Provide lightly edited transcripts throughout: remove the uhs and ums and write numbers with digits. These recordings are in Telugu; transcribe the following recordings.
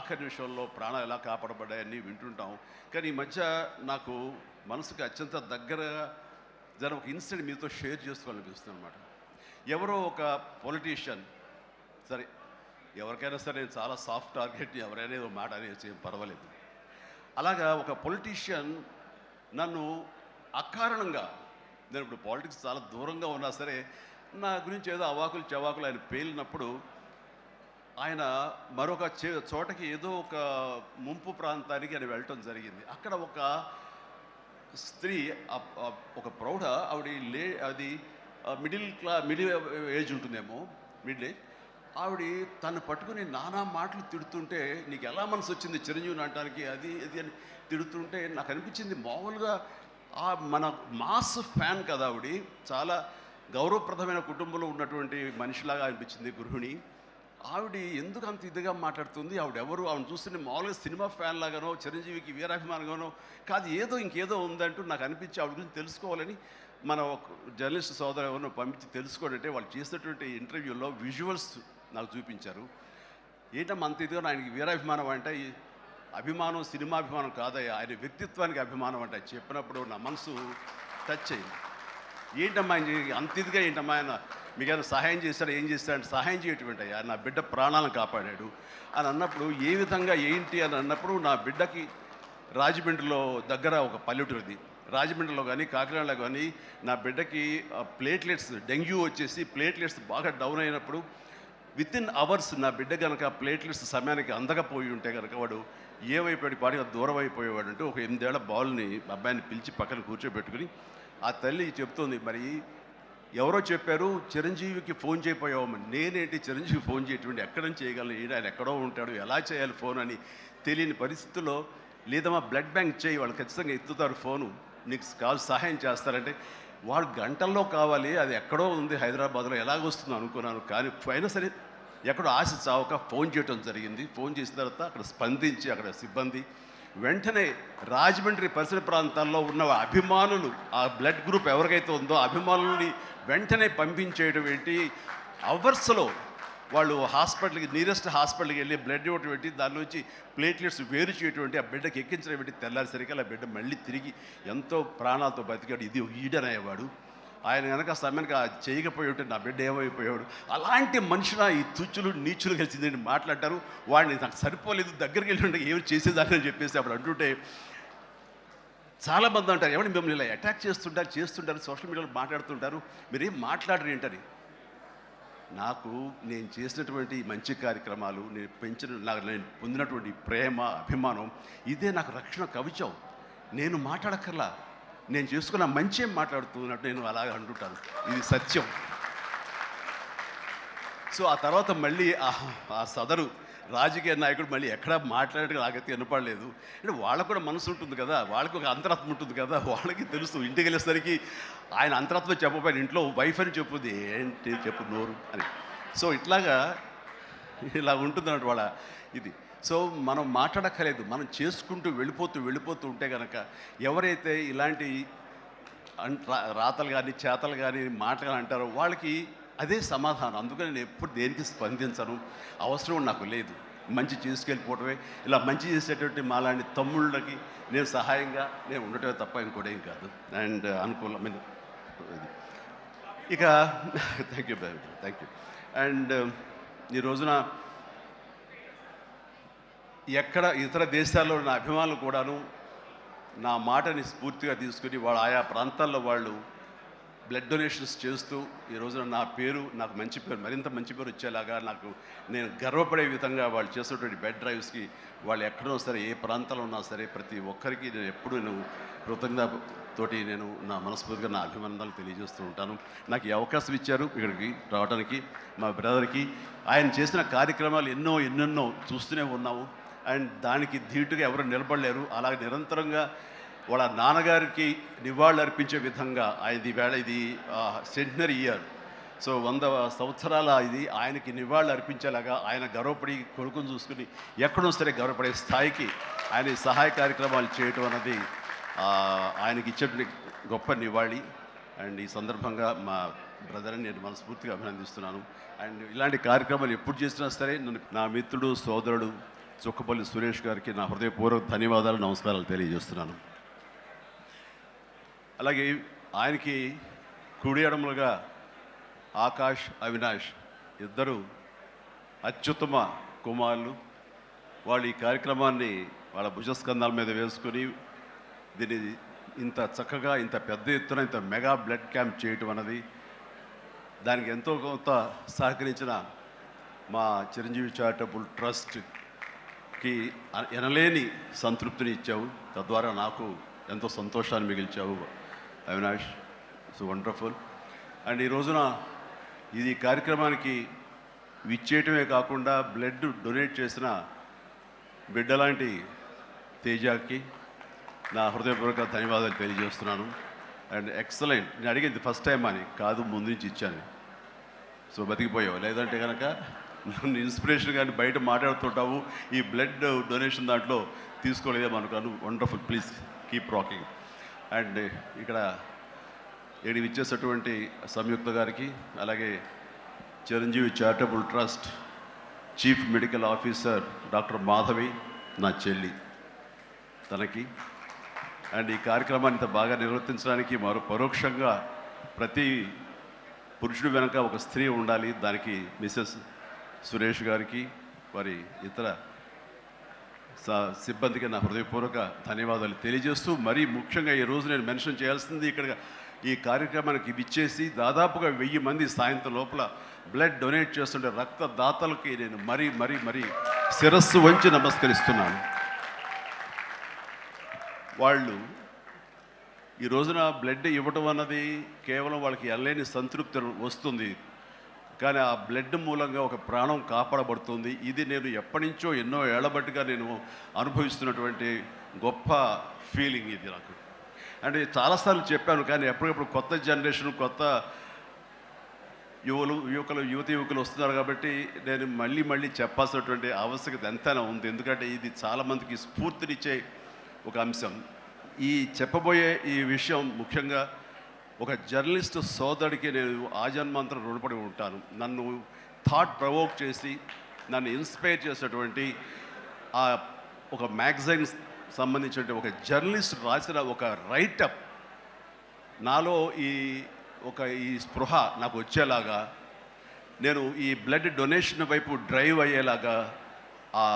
ఆఖరి నిమిషంలో ప్రాణాలు ఎలా కాపాడబడ్డాయని వింటుంటాం. కానీ ఈ మధ్య నాకు మనసుకు అత్యంత దగ్గరగా జరిగిన ఒక ఇన్సిడెంట్ మీతో షేర్ చేసుకోవాలనిపిస్తుంది అనమాట. ఎవరో ఒక పొలిటీషియన్, సరే ఎవరికైనా సరే నేను చాలా సాఫ్ట్ టార్గెట్, ఎవరైనా ఏదో మాట అనేసి ఏం పర్వాలేదు. అలాగా ఒక పొలిటీషియన్ నన్ను అకారణంగా, నేను ఇప్పుడు పాలిటిక్స్ చాలా దూరంగా ఉన్నా సరే నా గురించి ఏదో అవాకులు చవాకులు ఆయన పేలినప్పుడు ఆయన మరొక చోటకి ఏదో ఒక ముంపు ప్రాంతానికి ఆయన వెళ్ళటం జరిగింది. అక్కడ ఒక స్త్రీ, ఒక ప్రౌఢ ఆవిడ అది మిడిల్ ఏజ్ ఉంటుందేమో, మిడిల్ ఏజ్. ఆవిడ తను పట్టుకుని నానా మాటలు తిడుతుంటే, నీకు ఎలా మనసు వచ్చింది చిరంజీవిని అనడానికి, అది అది అని తిడుతుంటే నాకు అనిపించింది, మామూలుగా మన మాస్ ఫ్యాన్ కదా ఆవిడ, చాలా గౌరవప్రదమైన కుటుంబంలో ఉన్నటువంటి మనిషిలాగా అనిపించింది, గృహిణి. ఆవిడ ఎందుకు అంత ఇదిగా మాట్లాడుతుంది, ఆవిడెవరు, ఆవిడ చూస్తుంటే మామూలుగా సినిమా ఫ్యాన్ లాగానో చిరంజీవికి వీరాభిమానంగానో కాదు, ఇంకేదో ఉందంటూ నాకు అనిపించి ఆవిడ గురించి తెలుసుకోవాలని మన ఒక జర్నలిస్ట్ సోదరు ఎవరినో పంపించి తెలుసుకోవాలంటే వాళ్ళు చేసినటువంటి ఇంటర్వ్యూలో విజువల్స్ నాకు చూపించారు. ఏంటమ్మా అంత ఇదిగా, ఆయనకి వీరాభిమానం అంటే అభిమానం సినిమాభిమానం కాదయ్యా, ఆయన వ్యక్తిత్వానికి అభిమానం అంటే చెప్పినప్పుడు నా మనసు టచ్ అయింది. ఏంటమ్మా అంత ఇదిగా, ఏంటమ్మా ఆయన మీకు ఆయన సహాయం చేశాడు, ఏం చేశాడంటే సహాయం చేయటువంటి అయ్యా, నా బిడ్డ ప్రాణాలను కాపాడాడు అని అన్నప్పుడు, ఏ విధంగా ఏంటి అని అన్నప్పుడు, నా బిడ్డకి రాజమండ్రిలో దగ్గర ఒక పల్లెటూరిది, రాజమండ్రిలో కానీ కాకినాడలో కానీ నా బిడ్డకి ప్లేట్లెట్స్, డెంగ్యూ వచ్చేసి ప్లేట్లెట్స్ బాగా డౌన్ అయినప్పుడు వితిన్ అవర్స్ నా బిడ్డ కనుక ప్లేట్లెట్స్ సమయానికి అందకపోయి ఉంటే కనుక వాడు ఏమైపోయాడు, పాటిగా దూరం అయిపోయేవాడు. అంటే ఒక 8 ఏళ్ల బాలుని అబ్బాయిని పిలిచి పక్కన కూర్చోబెట్టుకుని ఆ తల్లి చెప్తోంది, మరి ఎవరో చెప్పారు చిరంజీవికి ఫోన్ చేయపోయావమ్మా. నేనేంటి చిరంజీవి ఫోన్ చేయటువంటి, ఎక్కడి నుంచి చేయగలను, ఆయన ఎక్కడో ఉంటాడు, ఎలా చేయాలి ఫోన్ అని తెలియని పరిస్థితుల్లో, లేదమ్మా బ్లడ్ బ్యాంక్ చేయి, వాళ్ళు ఖచ్చితంగా ఎత్తుతారు ఫోను, నీకు కాల్ సహాయం చేస్తారంటే, వాళ్ళు గంటల్లో కావాలి, అది ఎక్కడో ఉంది హైదరాబాద్లో, ఎలాగొస్తుందో అనుకున్నాను. కానీ అయినా సరే ఎక్కడో ఆశ చావక ఫోన్ చేయడం జరిగింది. ఫోన్ చేసిన తర్వాత అక్కడ స్పందించి అక్కడ సిబ్బంది వెంటనే రాజమండ్రి పరిసర ప్రాంతాల్లో ఉన్న అభిమానులు, ఆ బ్లడ్ గ్రూప్ ఎవరికైతే ఉందో అభిమానుల్ని వెంటనే పంపించేయడం ఏంటి, అవర్స్లో వాళ్ళు హాస్పిటల్కి, నియరెస్ట్ హాస్పిటల్కి వెళ్ళి బ్లడ్ ఇవ్వటం ఏంటి, దాని నుంచి ప్లేట్లెట్స్ వేరు చేయటువంటి, ఆ బిడ్డకి ఎక్కించడం ఏంటి, తెల్లారిసరికి ఆ బిడ్డ మళ్ళీ తిరిగి ఎంతో ప్రాణాలతో బతికాడు. ఇది ఈడనయ్యేవాడు. ఆయన కనుక సమయానికి చేయకపోయి ఉంటే నా బిడ్డ ఏమైపోయాడు. అలాంటి మనుషుల ఈ తుచ్చులు నీచులు కలిసిందని మాట్లాడతారు. వాడిని నాకు సరిపోలేదు, దగ్గరికి వెళ్ళి ఏమి చేసేదాన్ని అని చెప్పేసి అప్పుడు అంటుంటే చాలామంది అంటారు, ఎవరిని మిమ్మల్ని ఇలా అటాక్ చేస్తుంటారు సోషల్ మీడియాలో మాట్లాడుతుంటారు, మీరేం మాట్లాడరు ఏంటని. నాకు నేను చేసినటువంటి మంచి కార్యక్రమాలు, నేను పొందినటువంటి ప్రేమ అభిమానం, ఇదే నాకు రక్షణ కవచం. నేను మాట్లాడక్కర్లా, నేను చేసుకున్న మంచి ఏం మాట్లాడుతున్నట్టు నేను అలాగ అంటుంటాను, ఇది సత్యం. సో ఆ తర్వాత మళ్ళీ ఆ సదరు రాజకీయ నాయకుడు మళ్ళీ ఎక్కడా మాట్లాడేది నాకైతే వినపడలేదు. అంటే వాళ్ళకు కూడా మనసు ఉంటుంది కదా, వాళ్ళకి ఒక అంతరాత్మ ఉంటుంది కదా, వాళ్ళకి తెలుసు. ఇంటికి వెళ్ళేసరికి ఆయన అంతరాత్మ చెప్పబోయిన ఇంట్లో వైఫ్ అని చెప్పుద్ది, ఏంటి చెప్పు నోరు అని. సో ఇలా ఉంటుంది అన్నట్టు వాళ్ళ ఇది. సో మనం మాట్లాడక్కర్లేదు, మనం చేసుకుంటూ వెళ్ళిపోతూ ఉంటే కనుక ఎవరైతే ఇలాంటి రాతలు కానీ చేతలు కానీ మాటలు అంటారో వాళ్ళకి అదే సమాధానం. అందుకని నేను ఎప్పుడు దేనికి స్పందించను, అవసరం నాకు లేదు. మంచి చేసుకెళ్ళిపోవటమే, ఇలా మంచి చేసేటువంటి మాలాంటి తమ్ముళ్ళకి నేను సహాయంగా నేను ఉండటమే తప్ప ఇంకోటేం కాదు. అండ్ అనుకూలమైన ఇది. ఇక థ్యాంక్ యూ. అండ్ ఈ రోజున ఎక్కడ ఇతర దేశాల్లో నా అభిమానులు కూడాను నా మాటని స్ఫూర్తిగా తీసుకుని ఆయా ప్రాంతాల్లో వాళ్ళు బ్లడ్ డొనేషన్స్ చేస్తూ ఈ రోజున నా పేరు, నాకు మంచి పేరు, మరింత మంచి పేరు వచ్చేలాగా నేను గర్వపడే విధంగా వాళ్ళు చేసేటువంటి బెడ్ డ్రైవ్స్కి వాళ్ళు ఎక్కడో సరే, ఏ ప్రాంతంలో ఉన్నా సరే, ప్రతి ఒక్కరికి నేను ఎప్పుడూ కృతజ్ఞతతోటి నేను నా మనస్ఫూర్తిగా నా అభినందనలు తెలియజేస్తూ ఉంటాను. నాకు ఈ అవకాశం ఇచ్చారు ఇక్కడికి రావడానికి, మా బ్రదర్కి. ఆయన చేసిన కార్యక్రమాలు ఎన్నెన్నో చూస్తూనే ఉన్నాము. అండ్ దానికి ధీటుగా ఎవరు నిలబడలేరు. అలాగే నిరంతరంగా వాళ్ళ నాన్నగారికి నివాళులు అర్పించే విధంగా ఇది సెంటనరీ ఇయర్. సో 100 సంవత్సరాల ఇది ఆయనకి నివాళులు అర్పించేలాగా ఆయన గర్వపడి కొడుకుని చూసుకుని ఎక్కడో సరే గర్వపడే స్థాయికి ఆయన సహాయ కార్యక్రమాలు చేయటం అన్నది ఆయనకి ఇచ్చేటువంటి గొప్ప నివాళి. అండ్ ఈ సందర్భంగా మా బ్రదర్ని నేను మనస్ఫూర్తిగా అభినందిస్తున్నాను. అండ్ ఇలాంటి కార్యక్రమాలు ఎప్పుడు చేసినా సరే నా మిత్రుడు, సోదరుడు చుక్కపల్లి సురేష్ గారికి నా హృదయపూర్వక ధన్యవాదాలు, నమస్కారాలు తెలియజేస్తున్నాను. అలాగే ఆయనకి కుడి ఎడమలుగా ఆకాష్, అవినాష్ ఇద్దరు అత్యుత్తమ కుమారులు. వాళ్ళు ఈ కార్యక్రమాన్ని వాళ్ళ భుజస్కంధాల మీద వేసుకుని దీన్ని ఇంత చక్కగా, ఇంత పెద్ద ఎత్తున, ఇంత మెగా బ్లడ్ క్యాంప్ చేయటం అన్నది, దానికి ఎంతో కొంత సహకరించిన మా చిరంజీవి చారిటబుల్ ట్రస్ట్కి ఎనలేని సంతృప్తిని ఇచ్చావు. తద్వారా నాకు ఎంతో సంతోషాన్ని మిగిల్చావు అవినాష్. It's wonderful. అండ్ ఈ రోజున ఇది కార్యక్రమానికి విచ్చేయటమే కాకుండా బ్లడ్ డొనేట్ చేసిన బిడ్డలాంటి తేజాకి నా హృదయపూర్వక ధన్యవాదాలు తెలియజేస్తున్నాను. And excellent. నేను అడిగింది ఫస్ట్ టైం అని కాదు, ముందు నుంచి ఇచ్చాను. సో బతికిపోయావు, లేదంటే కనుక నన్ను ఇన్స్పిరేషన్ కానీ బయట మాట్లాడుతుంటావు, ఈ బ్లడ్ డొనేషన్ దాంట్లో తీసుకోలేదేమనుకోను. Wonderful. Please keep rocking. And ఇక్కడ ఏడు ఇచ్చేసినటువంటి సంయుక్త గారికి, అలాగే Chiranjeevi charitable trust chief medical officer doctor Madhavi, నా చెల్లి, తనకి, అండ్ ఈ కార్యక్రమాన్ని ఇంత బాగా నిర్వర్తించడానికి మరో పరోక్షంగా ప్రతి పురుషుడు వెనక ఒక స్త్రీ ఉండాలి, దానికి మిసెస్ సురేష్ గారికి, వారి ఇతర సిబ్బందికి నా హృదయపూర్వక ధన్యవాదాలు తెలియజేస్తూ, మరీ ముఖ్యంగా ఈ రోజు నేను మెన్షన్ చేయాల్సింది, ఇక్కడ ఈ కార్యక్రమానికి విచ్చేసి దాదాపుగా 1000 మంది సాయంత్రం లోపల బ్లడ్ డొనేట్ చేస్తుంటే రక్తదాతలకి నేను మరీ మరీ మరీ శిరస్సు వంచి నమస్కరిస్తున్నాను. వాళ్ళు ఈ రోజున బ్లడ్ ఇవ్వటం అన్నది కేవలం వాళ్ళకి ఎనలేని సంతృప్తి వస్తుంది, కానీ ఆ బ్లడ్ మూలంగా ఒక ప్రాణం కాపాడబడుతుంది. ఇది నేను ఎప్పటి నుంచో ఎన్నో ఏళ్లబట్టిగా నేను అనుభవిస్తున్నటువంటి గొప్ప ఫీలింగ్ ఇది నాకు. అంటే చాలాసార్లు చెప్పాను, కానీ ఎప్పటికప్పుడు కొత్త జనరేషన్, కొత్త యువకులు వస్తున్నారు కాబట్టి నేను మళ్ళీ చెప్పాల్సినటువంటి ఆవశ్యకత ఎంతైనా ఉంది. ఎందుకంటే ఇది చాలామందికి స్ఫూర్తినిచ్చే ఒక అంశం. ఈ చెప్పబోయే ఈ విషయం ముఖ్యంగా ఒక జర్నలిస్టు సోదరుడికి నేను ఆజన్మాంతరం రుణపడి ఉంటాను. నన్ను థాట్ ప్రవోక్ చేసి నన్ను ఇన్స్పైర్ చేసినటువంటి ఆ ఒక మ్యాగజైన్ సంబంధించిన ఒక జర్నలిస్ట్ రాసిన ఒక రైటప్ నాలో ఈ స్పృహ నాకు వచ్చేలాగా, నేను ఈ బ్లడ్ డొనేషన్ వైపు డ్రైవ్ అయ్యేలాగా ఆ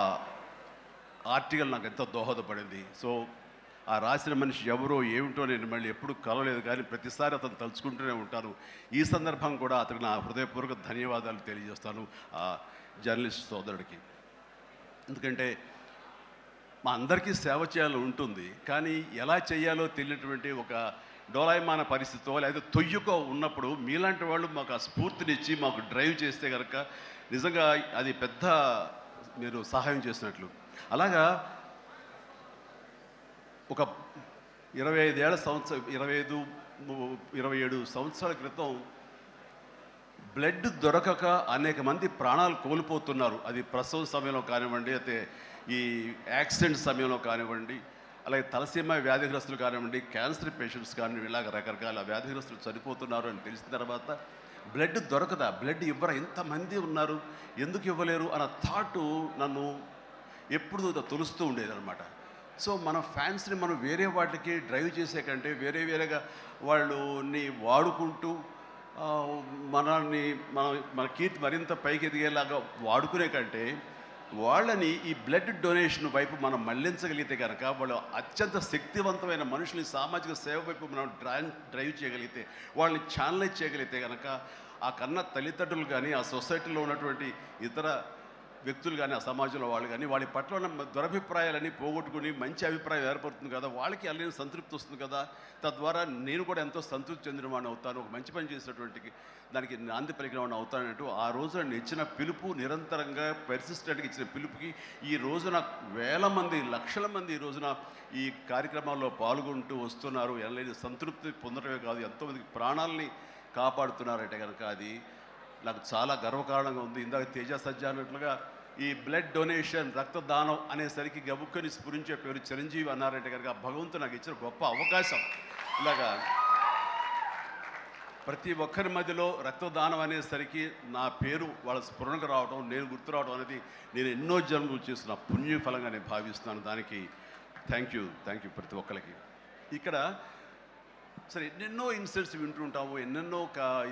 ఆర్టికల్ నాకు ఎంతో దోహదపడింది. సో ఆ రాసిన మనిషి ఎవరో ఏమిటో నేను మళ్ళీ ఎప్పుడు కలవలేదు, కానీ ప్రతిసారి అతను తలుచుకుంటూనే ఉంటాను. ఈ సందర్భం కూడా అతనికి నా హృదయపూర్వక ధన్యవాదాలు తెలియజేస్తాను ఆ జర్నలిస్ట్ సోదరుడికి. ఎందుకంటే మా అందరికీ సేవ చేయాలని ఉంటుంది, కానీ ఎలా చేయాలో తెలియనటువంటి ఒక డోలాయమాన పరిస్థితితో లేదా తొయ్యుకో ఉన్నప్పుడు మీలాంటి వాళ్ళు మాకు ఆ స్ఫూర్తినిచ్చి మాకు డ్రైవ్ చేస్తే కనుక నిజంగా అది పెద్ద మీరు సహాయం చేసినట్లు. అలాగా ఒక 27 సంవత్సరాల క్రితం బ్లడ్ దొరకక అనేక మంది ప్రాణాలు కోల్పోతున్నారు. అది ప్రసవ సమయంలో కానివ్వండి, అయితే ఈ యాక్సిడెంట్ సమయంలో కానివ్వండి, అలాగే తలసీమ వ్యాధిగ్రస్తులు కానివ్వండి, క్యాన్సర్ పేషెంట్స్ కానివ్వండి, ఇలాగ రకరకాల వ్యాధిగ్రస్తులు చనిపోతున్నారు అని తెలిసిన తర్వాత బ్లడ్ దొరకదా, బ్లడ్ ఇవ్వరా, ఎంతమంది ఉన్నారు, ఎందుకు ఇవ్వలేరు అన్న థాటు నన్ను ఎప్పుడు తొలుస్తూ ఉండేదన్నమాట. సో మన ఫ్యాన్స్ని మనం వేరే వాటికి డ్రైవ్ చేసే కంటే వేరేగా వాళ్ళని వాడుకుంటూ మన కీర్తి మరింత పైకి ఎదిగేలాగా వాడుకునే కంటే వాళ్ళని ఈ బ్లడ్ డొనేషన్ వైపు మనం మళ్లించగలిగితే కనుక, వాళ్ళు అత్యంత శక్తివంతమైన మనుషుల్ని సామాజిక సేవ వైపు మనం డ్రైవ్ చేయగలిగితే, వాళ్ళని ఛానలైజ్ చేయగలిగితే కనుక ఆ కన్న తల్లిదండ్రులు కానీ, ఆ సొసైటీలో ఉన్నటువంటి ఇతర వ్యక్తులు కానీ, ఆ సమాజంలో వాళ్ళు కానీ వాళ్ళ పట్ల ఉన్న దురభిప్రాయాలని పోగొట్టుకుని మంచి అభిప్రాయం ఏర్పడుతుంది కదా, వాళ్ళకి అల్లని సంతృప్తి వస్తుంది కదా, తద్వారా నేను కూడా ఎంతో సంతృప్తి చెందినవాడిని అవుతాను, ఒక మంచి పని చేసినటువంటి దానికి నాంది పలికినవాడిని అవుతానంటూ ఆ రోజు నన్ను ఇచ్చిన పిలుపు, నిరంతరంగా పెర్సిస్టెంట్గా ఇచ్చిన పిలుపుకి ఈ రోజున వేల మంది, లక్షల మంది ఈ రోజున ఈ కార్యక్రమాల్లో పాల్గొంటూ వస్తున్నారు. ఎనలేని సంతృప్తి పొందడమే కాదు, ఎంతోమందికి ప్రాణాలని కాపాడుతున్నారంటే కనుక అది నాకు చాలా గర్వకారణంగా ఉంది. ఇందాక తేజ సజ్జ అన్నట్లుగా ఈ బ్లడ్ డొనేషన్, రక్తదానం అనేసరికి గబుక్కని స్ఫురించే పేరు చిరంజీవి అన్నారంటే కనుక భగవంతుడు నాకు ఇచ్చిన గొప్ప అవకాశం. ఇలాగా ప్రతి ఒక్కరి మధ్యలో రక్తదానం అనేసరికి నా పేరు వాళ్ళ స్ఫురణకు రావడం, నేను గుర్తు రావడం అనేది నేను ఎన్నో జన్మలు చేసిన పుణ్యఫలంగా నేను భావిస్తున్నాను. దానికి థ్యాంక్ యూ ప్రతి ఒక్కరికి. ఇక్కడ సరే ఎన్నెన్నో ఇన్సిడెంట్స్ వింటుంటాము, ఎన్నెన్నో